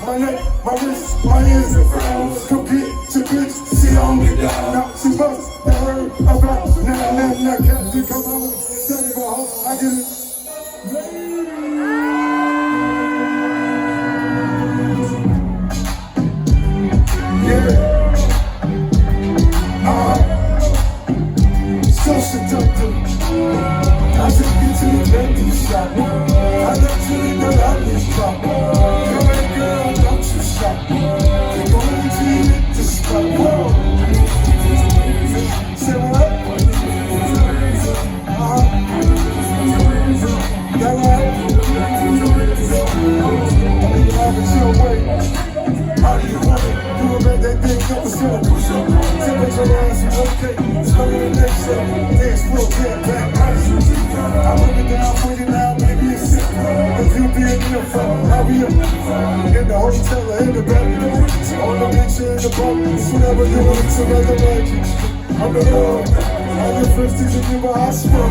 my neck, my wrist, my ears. Come get your bitch, she on me down. Now she bust, I heard about. Now, Captain, come on, tell me go home, I get it. Yeah. So seductive. I took you to the baby shop. I got you the girl out this drop. Girl, don't you stop. You're going to need to stop. Whoa. Say what? That right? You have it your way. How do you want it? You will make that big couple syllables. Temperature rise, okay. Slow in the next show. Dance floor, get back ice. I run it down, put it out, maybe it's simple. If you be in the front, I'll be up. In the hotel or in the bedroom. On the bench or in the bunk. Whatever you want to make a magic. I'm the Lord. All your friends teaching you my hospital.